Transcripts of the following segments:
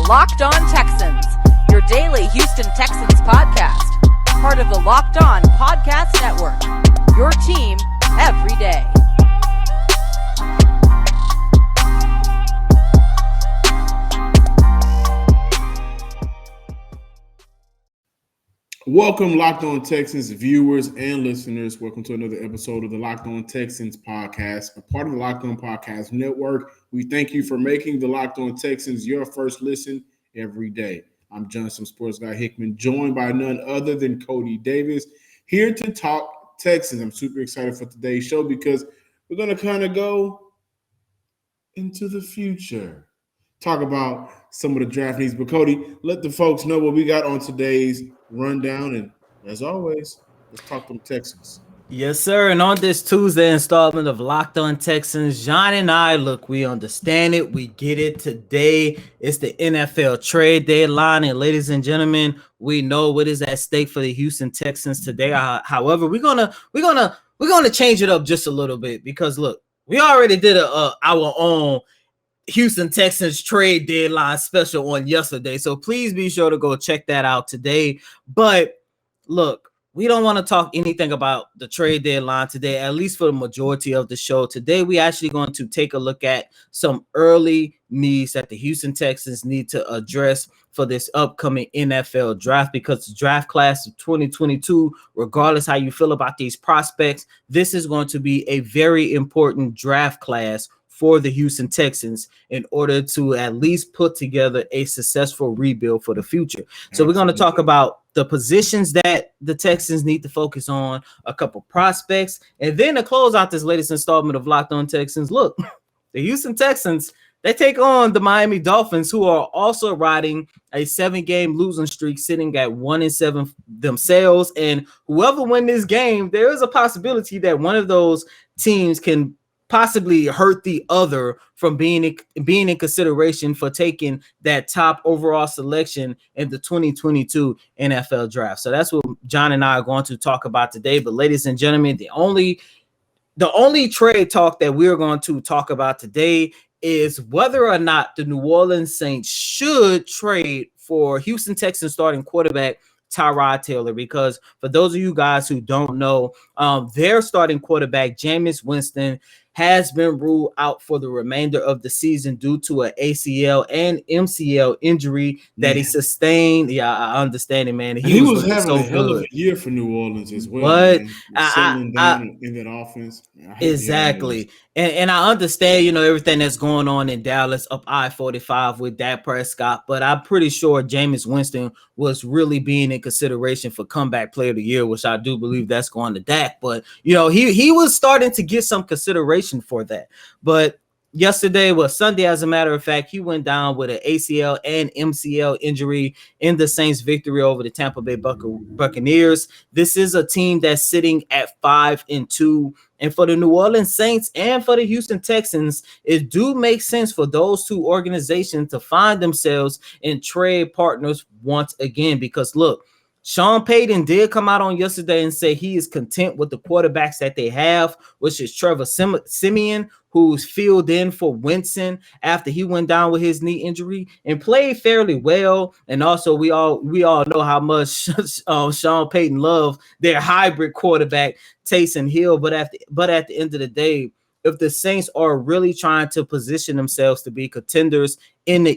Locked On Texans, your daily Houston Texans podcast. Part of the Locked On Podcast Network, your team every day. Welcome, Locked On Texans viewers and listeners. Welcome to another episode of the Locked On Texans podcast, a part of the Locked On Podcast Network. We thank you for making the Locked On Texans your first listen every day. I'm Johnson Sports Guy Hickman, joined by none other than Cody Davis, here to talk Texans. I'm super excited for today's show because we're going to kind of go into the future, talk about some of the draft needs. But Cody, let the folks know what we got on today's rundown, and as always, let's talk them Texans. Yes, sir. And on this Tuesday installment of Locked On Texans, John and I, look, we understand it. We get it. Today it's the NFL trade deadline, and ladies and gentlemen, we know what is at stake for the Houston Texans today. However, we're gonna change it up just a little bit because look, we already did our own Houston Texans trade deadline special on yesterday. So please be sure to go check that out today. But look, we don't want to talk anything about the trade deadline today, at least for the majority of the show. Today, we actually going to take a look at some early needs that the Houston Texans need to address for this upcoming NFL draft, because the draft class of 2022, regardless how you feel about these prospects, this is going to be a very important draft class for the Houston Texans in order to at least put together a successful rebuild for the future. So we're going to talk about the positions that the Texans need to focus on, a couple prospects, and then to close out this latest installment of Locked On Texans, look, the Houston Texans, they take on the Miami Dolphins, who are also riding a 7-game losing streak, sitting at 1-7 themselves. And whoever wins this game, there is a possibility that one of those teams can possibly hurt the other from being in consideration for taking that top overall selection in the 2022 NFL draft. So that's what John and I are going to talk about today. But ladies and gentlemen, the only trade talk that we're going to talk about today is whether or not the New Orleans Saints should trade for Houston Texans starting quarterback Tyrod Taylor, because for those of you guys who don't know, their starting quarterback, Jameis Winston, has been ruled out for the remainder of the season due to an ACL and MCL injury that he sustained. Yeah, I understand it, man. He was having a hell of a year for New Orleans as well. But settling down in that offense. Exactly. And I understand, everything that's going on in Dallas up I-45 with Dak Prescott, but I'm pretty sure Jameis Winston was really being in consideration for comeback player of the year, which I do believe that's going to Dak. But, he was starting to get some consideration for that. But Sunday, as a matter of fact, he went down with an ACL and MCL injury in the Saints' victory over the Tampa Bay Buccaneers. This is a team that's sitting at 5-2. And for the New Orleans Saints and for the Houston Texans, it do make sense for those two organizations to find themselves in trade partners once again. Because look, Sean Payton did come out on yesterday and say he is content with the quarterbacks that they have, which is Trevor Siemian, who's filled in for Winston after he went down with his knee injury and played fairly well. And also, we all know how much Sean Payton loved their hybrid quarterback, Taysom Hill. But at the end of the day, if the Saints are really trying to position themselves to be contenders in the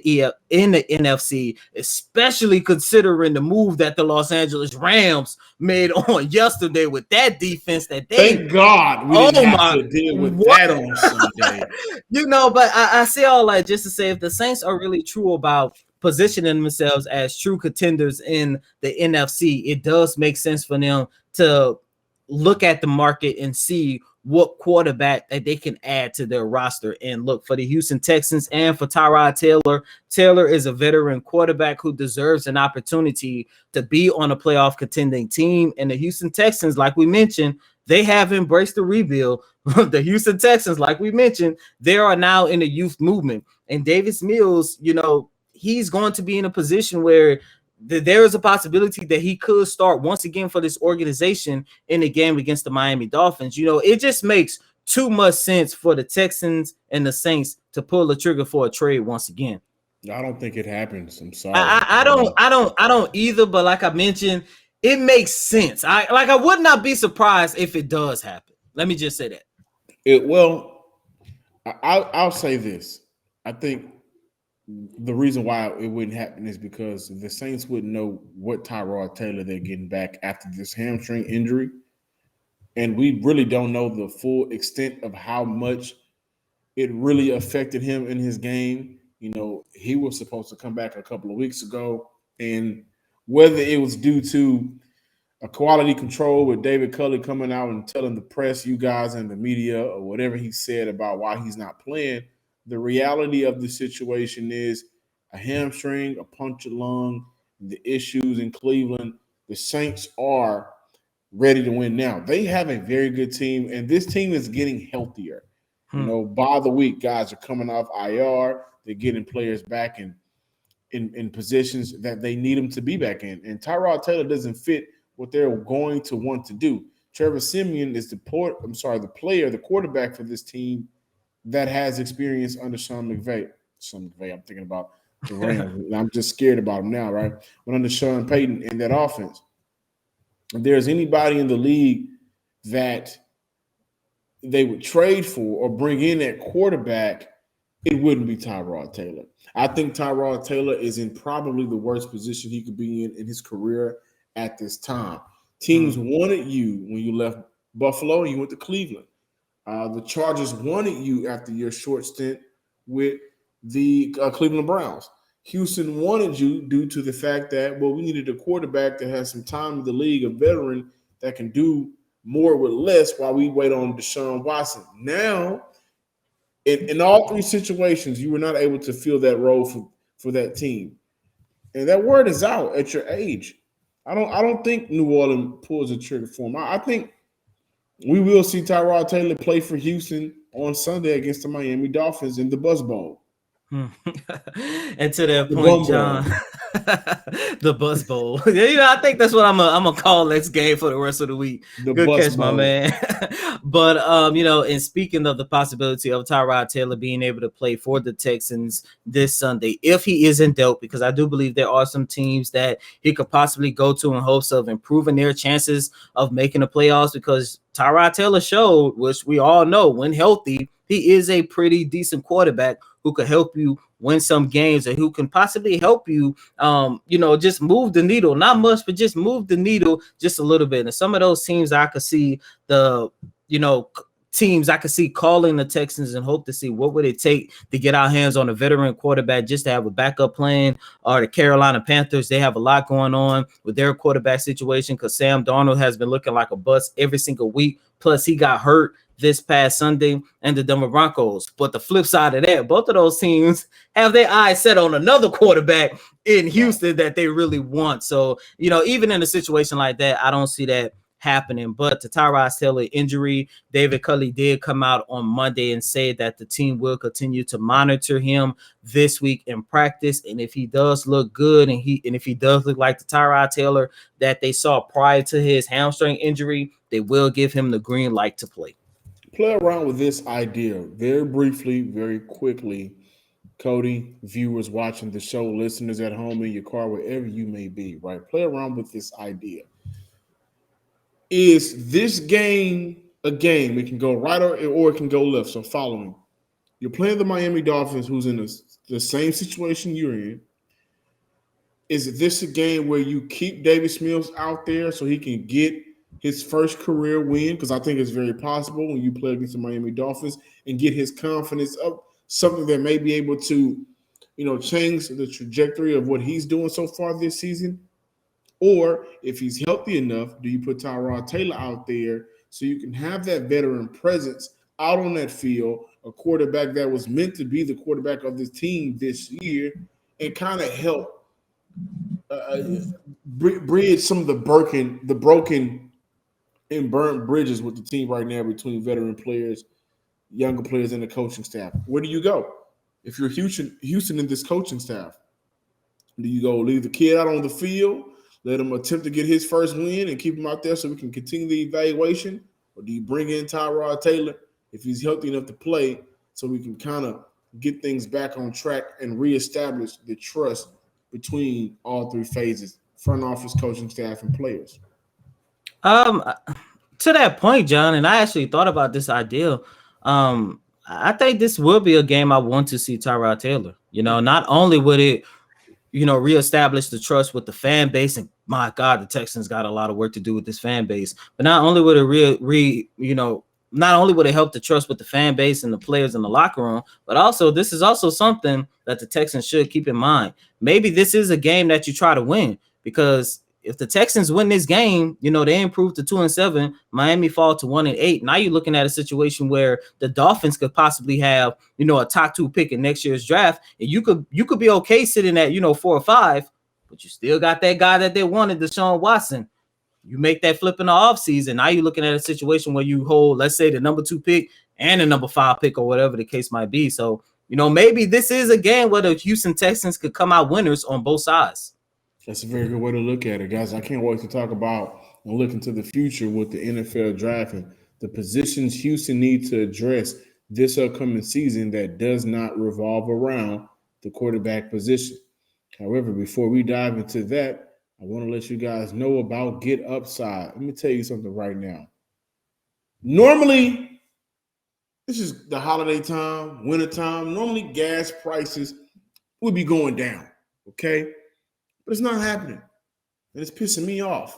NFC, especially considering the move that the Los Angeles Rams made on yesterday with that defense that they thank God we didn't have to deal with that on Sunday. But I say all that just to say, if the Saints are really true about positioning themselves as true contenders in the NFC, it does make sense for them to look at the market and see what quarterback that they can add to their roster. And look, for the Houston Texans and for Tyrod Taylor, Taylor is a veteran quarterback who deserves an opportunity to be on a playoff contending team. And the Houston Texans, like we mentioned, they have embraced the rebuild. The Houston Texans, like we mentioned, they are now in the youth movement. And Davis Mills, he's going to be in a position where there is a possibility that he could start once again for this organization in the game against the Miami Dolphins. It just makes too much sense for the Texans and the Saints to pull the trigger for a trade once again. I don't think it happens. I'm sorry. I don't either. But like I mentioned, it makes sense. I would not be surprised if it does happen. Let me just say that. I'll say this. I think the reason why it wouldn't happen is because the Saints wouldn't know what Tyrod Taylor they're getting back after this hamstring injury. And we really don't know the full extent of how much it really affected him in his game. You know, he was supposed to come back a couple of weeks ago. And whether it was due to a quality control with David Culley coming out and telling the press, you guys and the media, or whatever he said about why he's not playing, the reality of the situation is a hamstring, a punctured lung, the issues in Cleveland. The Saints are ready to win now. They have a very good team, and this team is getting healthier. You know, by the week, guys are coming off IR. They're getting players back in positions that they need them to be back in. And Tyrod Taylor doesn't fit what they're going to want to do. Trevor Siemian is the player, the quarterback for this team that has experience under Sean McVay. I'm thinking about the Rams. I'm just scared about him now, right? But under Sean Payton in that offense, if there's anybody in the league that they would trade for or bring in at quarterback, it wouldn't be Tyrod Taylor. I think Tyrod Taylor is in probably the worst position he could be in his career at this time. Teams wanted you when you left Buffalo and you went to Cleveland. The Chargers wanted you after your short stint with the Cleveland Browns. Houston wanted you due to the fact that, well, we needed a quarterback that has some time in the league, a veteran that can do more with less while we wait on Deshaun Watson. Now, in all three situations, you were not able to fill that role for that team. And that word is out at your age. I don't think New Orleans pulls a trigger for him. I think we will see Tyrod Taylor play for Houston on Sunday against the Miami Dolphins in the Buzz Bowl. And to that point, John, the Buzz Bowl. I think that's what I'm gonna call next game for the rest of the week. Good catch, my man. But and speaking of the possibility of Tyrod Taylor being able to play for the Texans this Sunday, if he isn't dealt, because I do believe there are some teams that he could possibly go to in hopes of improving their chances of making the playoffs, because Tyrod Taylor showed, which we all know, when healthy, he is a pretty decent quarterback who could help you win some games and who can possibly help you, just move the needle. Not much, but just move the needle just a little bit. And some of those teams I could see teams I could see calling the Texans and hope to see what would it take to get our hands on a veteran quarterback just to have a backup plan. Or the Carolina Panthers, they have a lot going on with their quarterback situation because Sam Darnold has been looking like a bust every single week. Plus, he got hurt this past Sunday, and the Denver Broncos. But the flip side of that, both of those teams have their eyes set on another quarterback in Houston that they really want. So, even in a situation like that, I don't see that happening. But to Tyrod Taylor injury, David Culley did come out on Monday and say that the team will continue to monitor him this week in practice. And if he does look good and if he does look like the Tyrod Taylor that they saw prior to his hamstring injury, they will give him the green light to play. Play around with this idea very briefly, very quickly. Cody, viewers watching the show, listeners at home, in your car, wherever you may be, right? Play around with this idea. Is this game a game? It can go right or it can go left. So following. You're playing the Miami Dolphins, who's in the same situation you're in. Is this a game where you keep Davis Mills out there so he can get his first career win? Because I think it's very possible when you play against the Miami Dolphins and get his confidence up, something that may be able to, change the trajectory of what he's doing so far this season. Or if he's healthy enough, do you put Tyrod Taylor out there so you can have that veteran presence out on that field, a quarterback that was meant to be the quarterback of this team this year, and kind of help bridge some of the broken and burnt bridges with the team right now between veteran players, younger players, and the coaching staff? Where do you go if you're Houston in this coaching staff? Do you go leave the kid out on the field, let him attempt to get his first win and keep him out there so we can continue the evaluation? Or do you bring in Tyrod Taylor if he's healthy enough to play so we can kind of get things back on track and reestablish the trust between all three phases: front office, coaching staff, and players? Um, to that point, John, and I actually thought about this idea. I think this will be a game I want to see Tyrod Taylor. Not only would it reestablish the trust with the fan base. And my God, the Texans got a lot of work to do with this fan base. But not only would it not only would it help the trust with the fan base and the players in the locker room, but also this is also something that the Texans should keep in mind. Maybe this is a game that you try to win, because if the Texans win this game, they improve to 2-7. Miami fall to 1-8. Now you're looking at a situation where the Dolphins could possibly have, a top 2 pick in next year's draft, and you could be okay sitting at 4 or 5, but you still got that guy that they wanted, Deshaun Watson. You make that flip in the offseason. Now you're looking at a situation where you hold, let's say, the number 2 pick and the number 5 pick, or whatever the case might be. So, maybe this is a game where the Houston Texans could come out winners on both sides. That's a very good way to look at it, guys. I can't wait to talk about and look into the future with the NFL draft and the positions Houston needs to address this upcoming season that does not revolve around the quarterback position. However, before we dive into that, I want to let you guys know about Get Upside. Let me tell you something right now. Normally, this is the holiday time, winter time. Normally, gas prices would be going down, okay? But it's not happening, and it's pissing me off.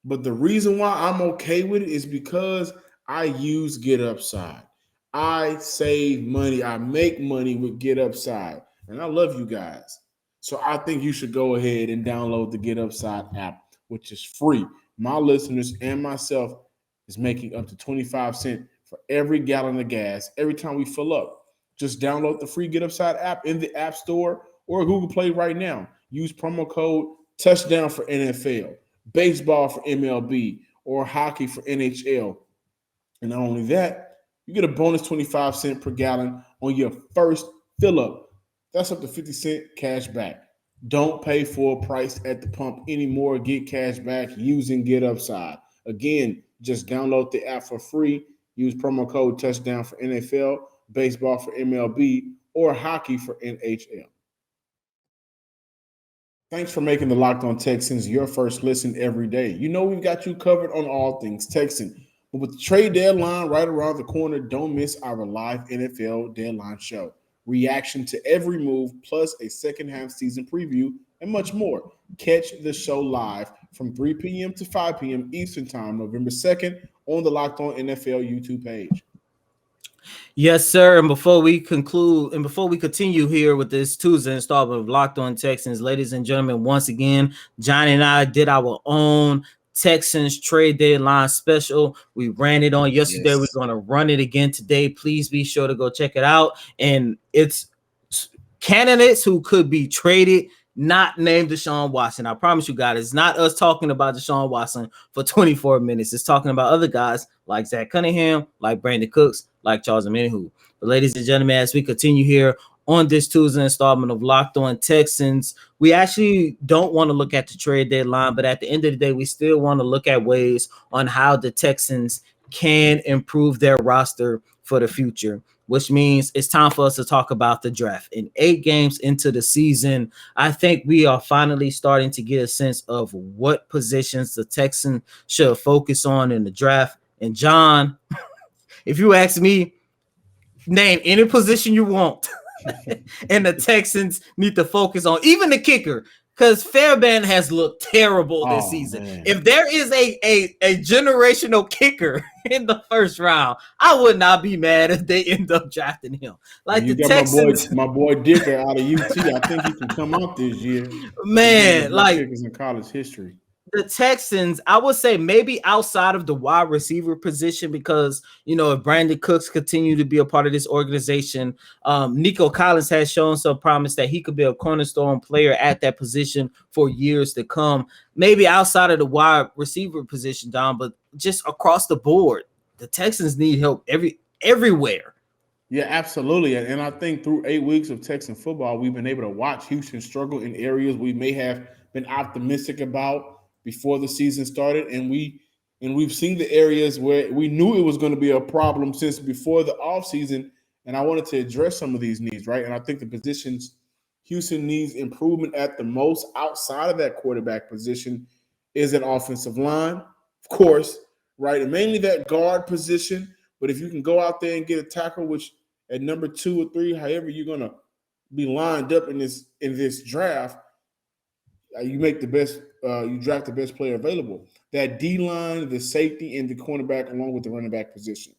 But the reason why I'm okay with it is because I use Get Upside. I save money. I make money with Get Upside, and I love you guys. So I think you should go ahead and download the Get Upside app, which is free. My listeners and myself is making up to 25 cents for every gallon of gas every time we fill up. Just download the free Get Upside app in the App Store or Google Play right now. Use promo code touchdown for NFL, baseball for MLB, or hockey for NHL. And not only that, you get a bonus 25 cents per gallon on your first fill up. That's up to 50 cents cash back. Don't pay full price at the pump anymore. Get cash back using Get Upside. Again, just download the app for free. Use promo code touchdown for NFL, baseball for MLB, or hockey for NHL. Thanks for making the Locked On Texans your first listen every day. We've got you covered on all things Texan. But with the trade deadline right around the corner, don't miss our live NFL deadline show. Reaction to every move, plus a second half season preview, and much more. Catch the show live from 3 p.m. to 5 p.m. Eastern Time, November 2nd, on the Locked On NFL YouTube page. Yes, sir. And before we continue here with this Tuesday installment of Locked On Texans, ladies and gentlemen, once again, Johnny and I did our own Texans trade deadline special. We ran it on yesterday. Yes. We're going to run it again today. Please be sure to go check it out. And it's candidates who could be traded, not named Deshaun Watson. I promise you guys, it's not us talking about Deshaun Watson for 24 minutes. It's talking about other guys like Zach Cunningham, like Brandon Cooks, like Charles Omenihu. But ladies and gentlemen, as we continue here on this Tuesday installment of Locked On Texans, we actually don't want to look at the trade deadline, but at the end of the day, we still want to look at ways on how the Texans can improve their roster for the future, which means it's time for us to talk about the draft. In 8 games into the season, I think we are finally starting to get a sense of what positions the Texans should focus on in the draft. And John, if you ask me, name any position you want, and the Texans need to focus on, even the kicker, because Fairbairn has looked terrible this season. Man. If there is a generational kicker in the first round, I would not be mad if they end up drafting him. Like you the got Texans, my boy Dicker out of UT. I think he can come out this year. Man, like kickers in college history. The Texans, I would say maybe outside of the wide receiver position, because, if Brandon Cooks continue to be a part of this organization, Nico Collins has shown some promise that he could be a cornerstone player at that position for years to come. Maybe outside of the wide receiver position, Don, but just across the board, the Texans need help everywhere. Yeah, absolutely. And I think through 8 weeks of Texan football, we've been able to watch Houston struggle in areas we may have been optimistic about before the season started, and we've seen the areas where we knew it was going to be a problem since before the offseason, And I wanted to address some of these needs, right? And I think the positions Houston needs improvement at the most outside of that quarterback position is an offensive line, of course, right? And mainly that guard position. But if you can go out there and get a tackle, which at number 2 or 3, however you're gonna be lined up in this draft, you make the best, you draft the best player available. That D line, the safety, and the cornerback, along with the running back position.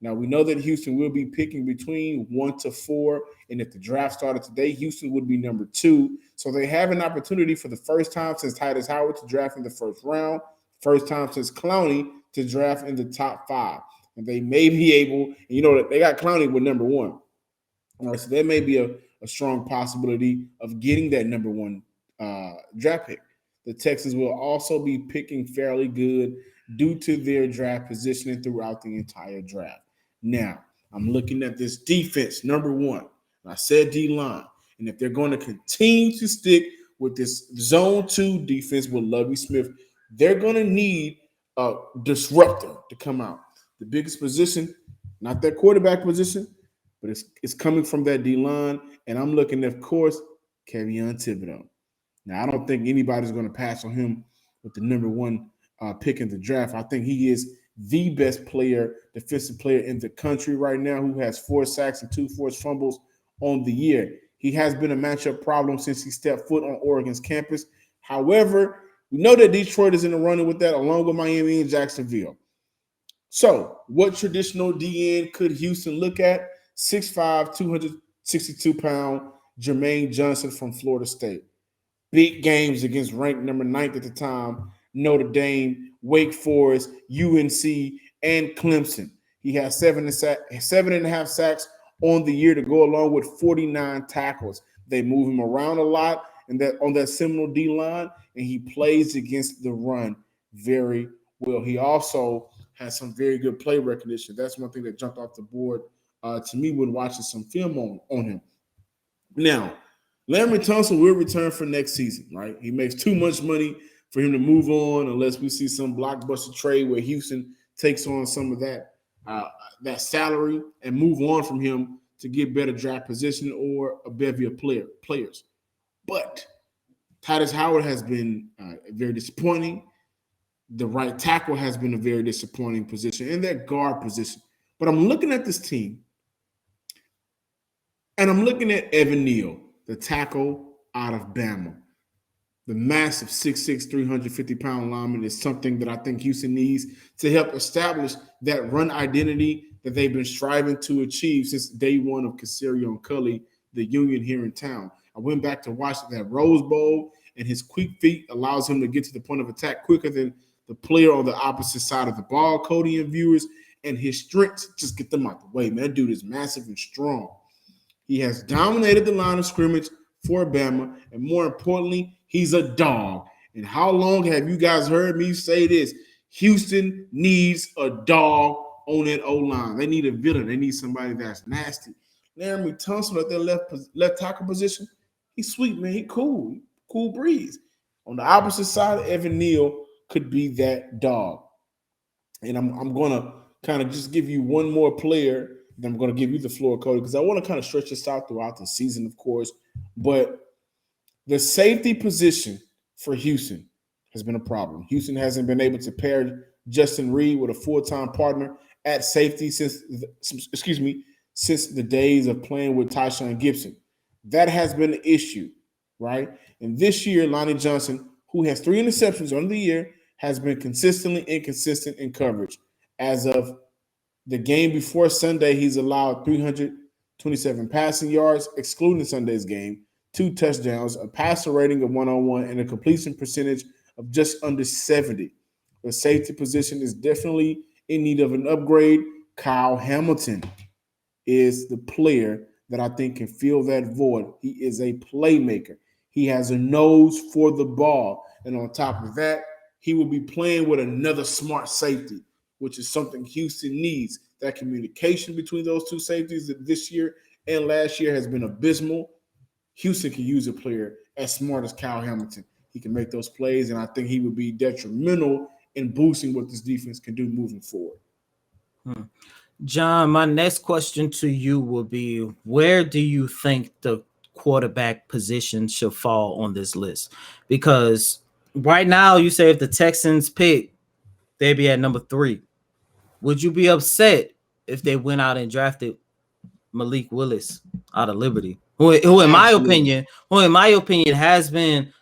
Now we know that Houston will be picking between 1 to 4, and if the draft started today, Houston would be number 2. So they have an opportunity for the first time since Titus Howard to draft in the first round, first time since Clowney to draft in the top 5, and they may be able. They got Clowney with number 1. All right, so there may be a strong possibility of getting that number 1 draft pick. The Texans will also be picking fairly good due to their draft positioning throughout the entire draft. Now, I'm looking at this defense, number 1. I said D-line. And if they're going to continue to stick with this zone 2 defense with Lovie Smith, they're going to need a disruptor to come out. The biggest position, not that quarterback position, but it's coming from that D-line. And I'm looking at, of course, Kayvon Thibodeaux. Now, I don't think anybody's going to pass on him with the number 1 pick in the draft. I think he is the best defensive player in the country right now, who has 4 sacks and 2 forced fumbles on the year. He has been a matchup problem since he stepped foot on Oregon's campus. However, we know that Detroit is in the running with that, along with Miami and Jacksonville. So, what traditional DN could Houston look at? 6'5", 262-pound Jermaine Johnson from Florida State. Big games against ranked number 9th at the time, Notre Dame, Wake Forest, UNC, and Clemson. He has 7.5 sacks on the year to go along with 49 tackles. They move him around a lot on that Seminole D line, and he plays against the run very well. He also has some very good play recognition. That's one thing that jumped off the board to me when watching some film on him. Now, Laremy Tunsil will return for next season, right? He makes too much money for him to move on unless we see some blockbuster trade where Houston takes on some of that salary and move on from him to get better draft position or a bevy of players. But Titus Howard has been very disappointing. The right tackle has been a very disappointing position, and that guard position. But I'm looking at this team, and I'm looking at Evan Neal, the tackle out of Bama. The massive 6'6", 350-pound lineman is something that I think Houston needs to help establish that run identity that they've been striving to achieve since day 1 of Casarion Cully, the Union here in town. I went back to watch that Rose Bowl, and his quick feet allows him to get to the point of attack quicker than the player on the opposite side of the ball, Cody and viewers, and his strengths just get them out the way. Man, that dude is massive and strong. He has dominated the line of scrimmage for Bama, and more importantly, he's a dog. And how long have you guys heard me say this? Houston needs a dog on that O-line. They need a villain. They need somebody that's nasty. Laremy Tunsil at their left tackle position, he's sweet, man. He cool breeze. On the opposite side, Evan Neal could be that dog. And I'm going to kind of just give you one more player. Then I'm going to give you the floor, Cody, because I want to kind of stretch this out throughout the season, of course. But the safety position for Houston has been a problem. Houston hasn't been able to pair Justin Reed with a full-time partner at safety since the days of playing with Tyshawn Gibson. That has been an issue, right? And this year, Lonnie Johnson, who has 3 interceptions on the year, has been consistently inconsistent in coverage. As of the game before Sunday, he's allowed 327 passing yards, excluding Sunday's game, 2 touchdowns, a passer rating of 101, and a completion percentage of just under 70. The safety position is definitely in need of an upgrade. Kyle Hamilton is the player that I think can fill that void. He is a playmaker. He has a nose for the ball. And on top of that, he will be playing with another smart safety, which is something Houston needs. That communication between those 2 safeties this year and last year has been abysmal. Houston can use a player as smart as Kyle Hamilton. He can make those plays, and I think he would be detrimental in boosting what this defense can do moving forward. John, my next question to you will be, where do you think the quarterback position should fall on this list? Because right now, you say if the Texans pick, they'd be at number 3. Would you be upset if they went out and drafted Malik Willis out of Liberty, who in my Absolutely. opinion, has been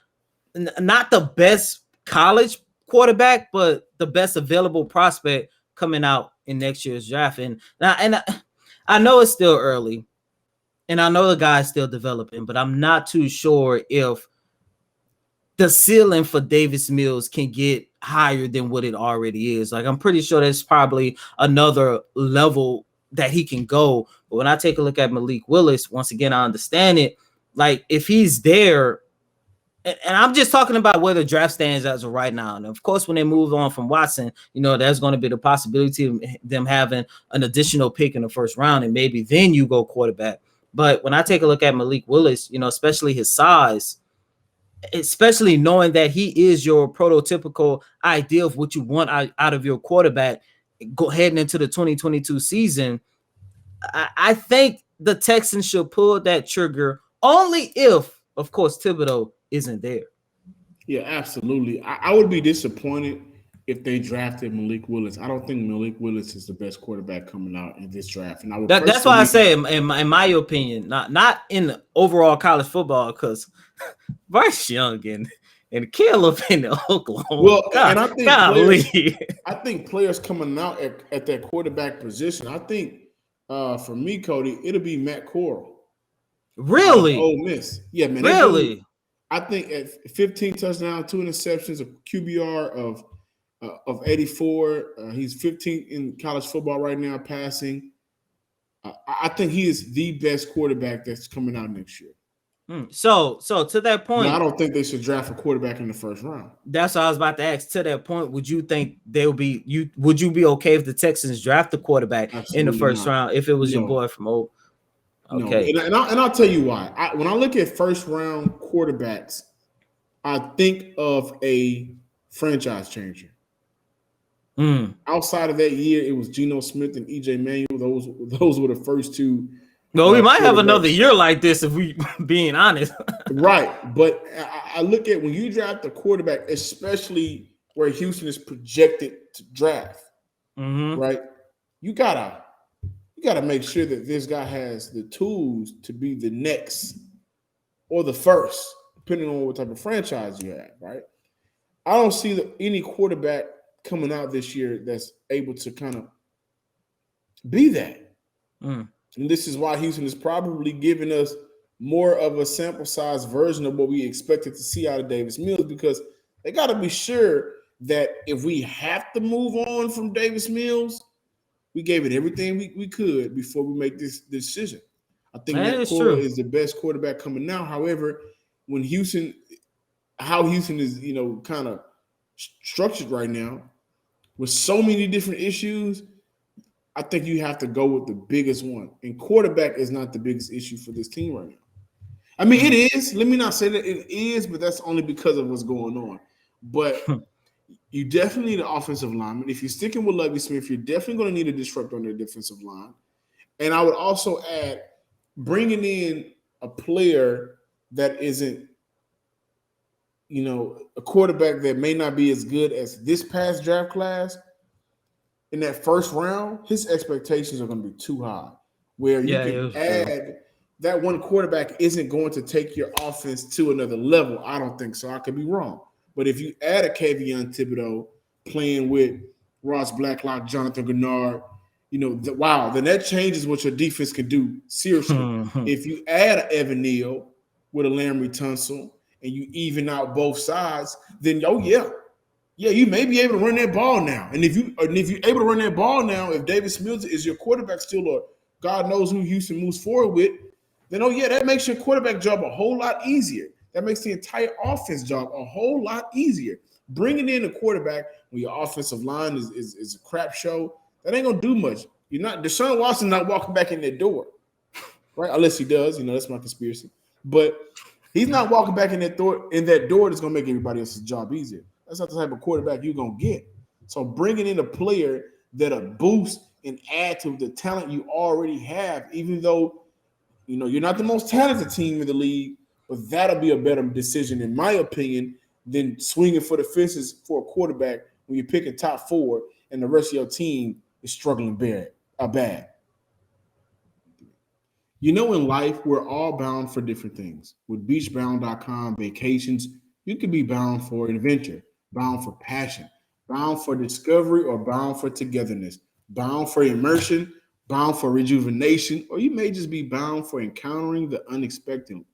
not the best college quarterback, but the best available prospect coming out in next year's draft? I know it's still early, and I know the guy's still developing, but I'm not too sure if the ceiling for Davis Mills can get higher than what it already is. Like, I'm pretty sure there's probably another level that he can go. But when I take a look at Malik Willis, once again, I understand it. Like, if he's there, and I'm just talking about where the draft stands as of right now. And of course, when they move on from Watson, there's going to be the possibility of them having an additional pick in the first round, and maybe then you go quarterback. But when I take a look at Malik Willis, especially his size, especially knowing that he is your prototypical idea of what you want out of your quarterback heading into the 2022 season, I think the Texans should pull that trigger only if, of course, Thibodeau isn't there. Yeah, absolutely. I would be disappointed if they drafted Malik Willis. I don't think Malik Willis is the best quarterback coming out in this draft, and I would. That's why I say, in my opinion, not in the overall college football, because Bryce Young and Caleb in Oklahoma. Well, God, and I think players coming out at that quarterback position. I think for me, Cody, it'll be Matt Corral. Really? Ole Miss. Yeah, man. Really? I think at 15 touchdowns, 2 interceptions, a QBR of 84. He's 15 in college football right now, passing. I think he is the best quarterback that's coming out next year. So to that point, but I don't think they should draft a quarterback in the first round. That's what I was about to ask. To that point, would you think would you be okay if the Texans draft the quarterback in the first round if it was your boy from Old? Okay. No. And I'll tell you why. When I look at first round quarterbacks, I think of a franchise changer. Outside of that year, it was Geno Smith and EJ Manuel. Those were the first two. Well, we might have another year like this if we being honest. Right. But I look at when you draft a quarterback, especially where Houston is projected to draft, right? You gotta make sure that this guy has the tools to be the next or the first, depending on what type of franchise you have, right? I don't see any quarterback coming out this year that's able to kind of be that. And this is why Houston is probably giving us more of a sample size version of what we expected to see out of Davis Mills, because they got to be sure that if we have to move on from Davis Mills, we gave it everything we could before we make this decision. I think that Cora is the best quarterback coming now. However, when how Houston is, kind of structured right now with so many different issues, I think you have to go with the biggest one. And quarterback is not the biggest issue for this team right now. I mean, it is. Let me not say that it is, but that's only because of what's going on. But you definitely need an offensive lineman. If you're sticking with Lovie Smith, you're definitely going to need a disruptor on their defensive line. And I would also add bringing in a player that isn't, a quarterback that may not be as good as this past draft class. In that first round, his expectations are going to be too high. Where you can add that one quarterback isn't going to take your offense to another level. I don't think so. I could be wrong. But if you add a Kayvon Thibodeau playing with Ross Blacklock, Jonathan Gennard, then that changes what your defense can do. Seriously. If you add an Evan Neal with a Larry Tunsil and you even out both sides, then you may be able to run that ball now. And if you're able to run that ball now, if Davis Mills is your quarterback still, or God knows who Houston moves forward with, then that makes your quarterback job a whole lot easier. That makes the entire offense job a whole lot easier. Bringing in a quarterback when your offensive line is a crap show, that ain't gonna do much. Deshaun Watson not walking back in that door, right? Unless he does, that's my conspiracy. But he's not walking back in that door that's gonna make everybody else's job easier. That's not the type of quarterback you're going to get. So bringing in a player that'll boost and add to the talent you already have, even though you're not the most talented team in the league, but that'll be a better decision, in my opinion, than swinging for the fences for a quarterback when you're picking top 4 and the rest of your team is struggling bad. In life, we're all bound for different things. With beachbound.com vacations, you can be bound for adventure, bound for passion, bound for discovery, or bound for togetherness, bound for immersion, bound for rejuvenation, or you may just be bound for encountering the unexpected.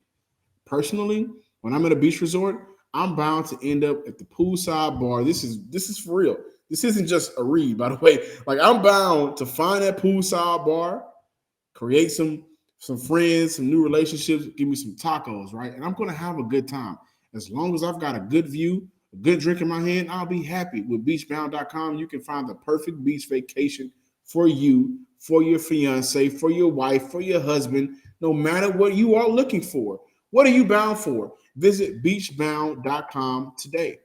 Personally, when I'm at a beach resort, I'm bound to end up at the poolside bar. This is for real. This isn't just a read, by the way. Like, I'm bound to find that poolside bar, create some friends, some new relationships, give me some tacos, right? And I'm going to have a good time. As long as I've got a good view, a good drink in my hand, I'll be happy. With beachbound.com, you can find the perfect beach vacation for you, for your fiance, for your wife, for your husband, no matter what you are looking for. What are you bound for? Visit beachbound.com today.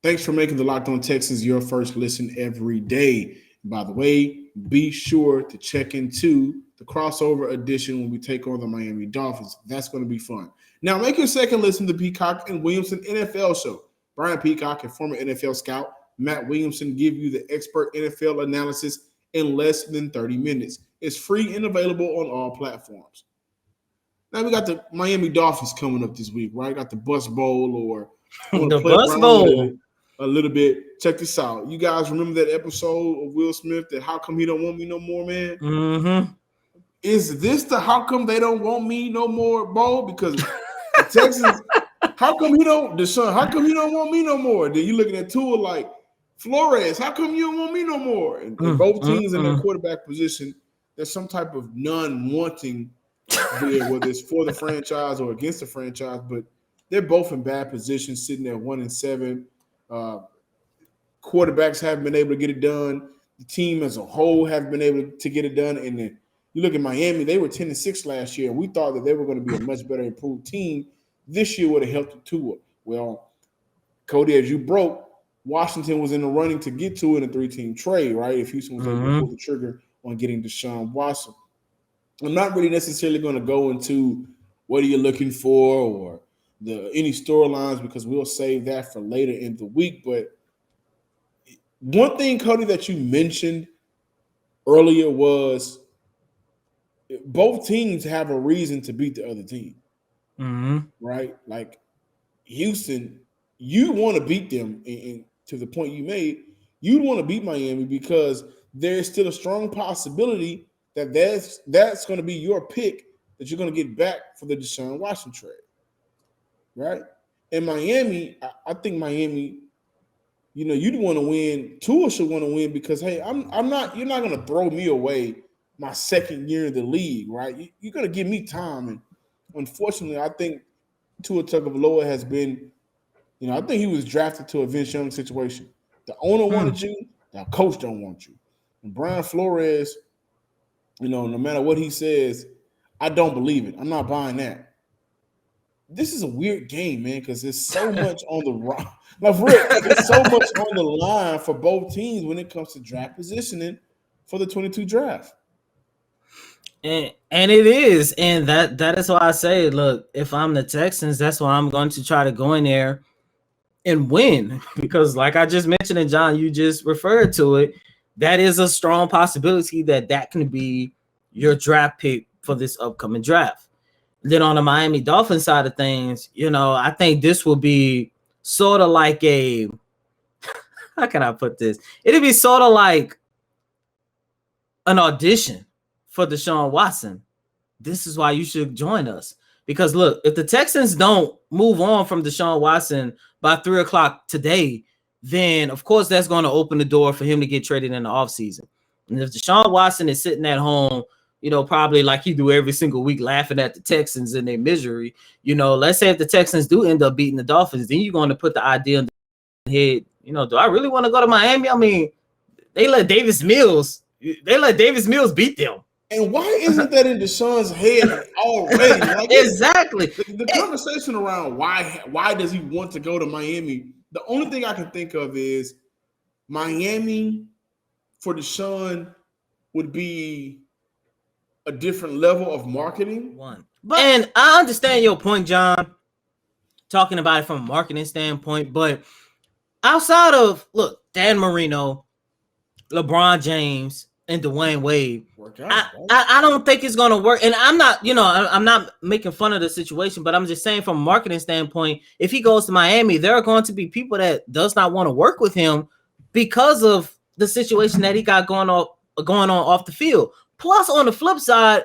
Thanks for making the Locked On Texans your first listen every day. By the way, be sure to check into the crossover edition when we take on the Miami Dolphins. That's going to be fun. Now, make your second listen to Peacock and Williamson NFL show. Brian Peacock and former NFL scout Matt Williamson give you the expert NFL analysis in less than 30 minutes. It's free and available on all platforms. Now, we got the Miami Dolphins coming up this week, right? Got the Bus Bowl, or the Bus Bowl. A little bit. Check this out. You guys remember that episode of Will Smith, that how come he don't want me no more, man? Mm-hmm. Is this the how come they don't want me no more bowl? Because the Texans, how come he don't want me no more? Then you looking at Tua like, Flores, how come you don't want me no more? And both teams in their quarterback position, there's some type of non-wanting there, whether it's for the franchise or against the franchise, but they're both in bad positions, sitting at 1-7. Quarterbacks haven't been able to get it done. The team as a whole haven't been able to get it done. And then you look at Miami, they were 10-6 last year. We thought that they were going to be a much better improved team. This year would have helped the Tua. Well, Cody, as you broke, Washington was in the running to get to it in a 3-team trade, right? If Houston was able to pull the trigger on getting Deshaun Watson. I'm not really necessarily going to go into what are you looking for or any storylines, because we'll save that for later in the week. But one thing, Cody, that you mentioned earlier was both teams have a reason to beat the other team, right? Like Houston, you want to beat them, and to the point you made, you'd want to beat Miami because there's still a strong possibility that that's going to be your pick that you're going to get back for the Deshaun Watson trade, right? And Miami, I think Miami, you'd want to win. Tua should want to win because, hey, I'm not. You're not going to throw me away my second year in the league, right? You're going to give me time, and unfortunately, I think Tua Tagovailoa has been. I think he was drafted to a Vince Young situation. The owner wanted you, the coach don't want you. And Brian Flores, no matter what he says, I don't believe it. I'm not buying that. This is a weird game, man, because there's so much on the line. Like, for real, there's so much on the line for both teams when it comes to draft positioning for the 22 draft. And it is. And that is why I say, look, if I'm the Texans, that's why I'm going to try to go in there and win. Because like I just mentioned, and John, you just referred to it, that is a strong possibility that can be your draft pick for this upcoming draft. Then on the Miami Dolphins side of things, I think this will be sort of like how can I put this? It'll be sort of like an audition for Deshaun Watson. This is why you should join us. Because look, if the Texans don't move on from Deshaun Watson by 3:00 today, then of course that's going to open the door for him to get traded in the offseason. And if Deshaun Watson is sitting at home, probably like he do every single week, laughing at the Texans and their misery, let's say if the Texans do end up beating the Dolphins, then you're going to put the idea in the head, do I really want to go to Miami? I mean, they let Davis Mills beat them. And why isn't that in Deshaun's head already? Like, exactly. The conversation around why does he want to go to Miami? The only thing I can think of is Miami for Deshaun would be a different level of marketing. And I understand your point, John, talking about it from a marketing standpoint, but outside of Dan Marino, LeBron James, and Dwayne Wade, I don't think it's gonna work. And I'm not, I'm not making fun of the situation, but I'm just saying from a marketing standpoint, if he goes to Miami, there are going to be people that does not want to work with him because of the situation that he got going on off the field. Plus, on the flip side,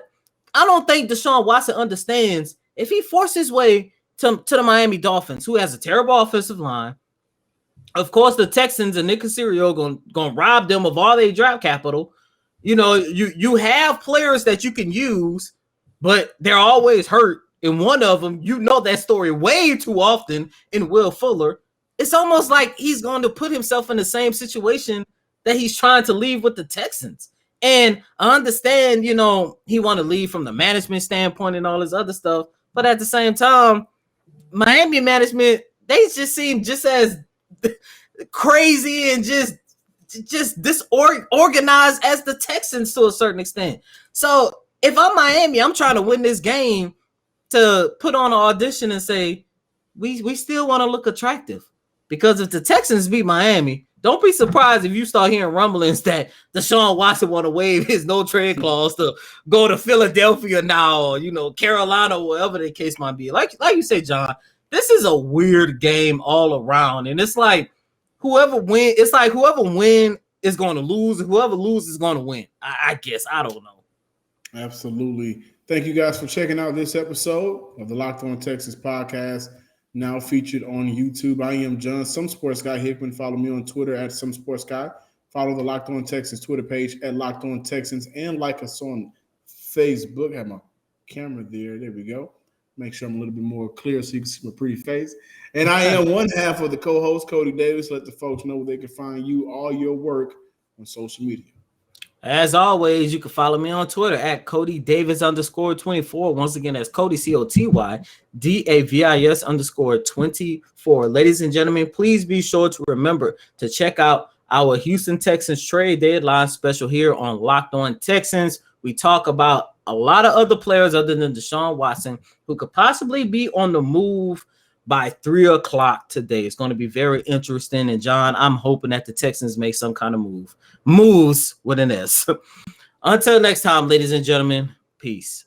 I don't think Deshaun Watson understands if he forces his way to the Miami Dolphins, who has a terrible offensive line. Of course, the Texans and Nick Caserio gonna rob them of all their draft capital. You have players that you can use, but they're always hurt. And one of them, that story way too often in Will Fuller. It's almost like he's going to put himself in the same situation that he's trying to leave with the Texans. And I understand, he want to leave from the management standpoint and all this other stuff. But at the same time, Miami management, they just seem just as crazy and just disorganized as the Texans to a certain extent. So if I'm Miami, I'm trying to win this game to put on an audition and say, we still want to look attractive. Because if the Texans beat Miami, don't be surprised if you start hearing rumblings that Deshaun Watson want to waive his no trade clause to go to Philadelphia now, or Carolina, or whatever the case might be. Like you say, John, this is a weird game all around, and it's like whoever wins is going to lose, and whoever loses is going to win. I guess I don't know. Absolutely. Thank you guys for checking out this episode of the Locked On Texans podcast. Now featured on YouTube. I am John, Some Sports Guy Hickman. Follow me on Twitter at Some Sports Guy. Follow the Locked On Texans Twitter page at Locked On Texans, and like us on Facebook. I have my camera there. There we go. Make sure I'm a little bit more clear so you can see my pretty face. And I am one half of the co-host, Cody Davis. Let the folks know where they can find you, all your work on social media. As always, you can follow me on Twitter at Cody Davis _24. Once again, that's Cody COTY DAVIS _24. Ladies and gentlemen, please be sure to remember to check out our Houston Texans trade deadline special here on Locked On Texans. We talk about a lot of other players other than Deshaun Watson who could possibly be on the move by 3:00 today. It's going to be very interesting. And John, I'm hoping that the Texans make some kind of moves with an S. Until next time, ladies and gentlemen, peace.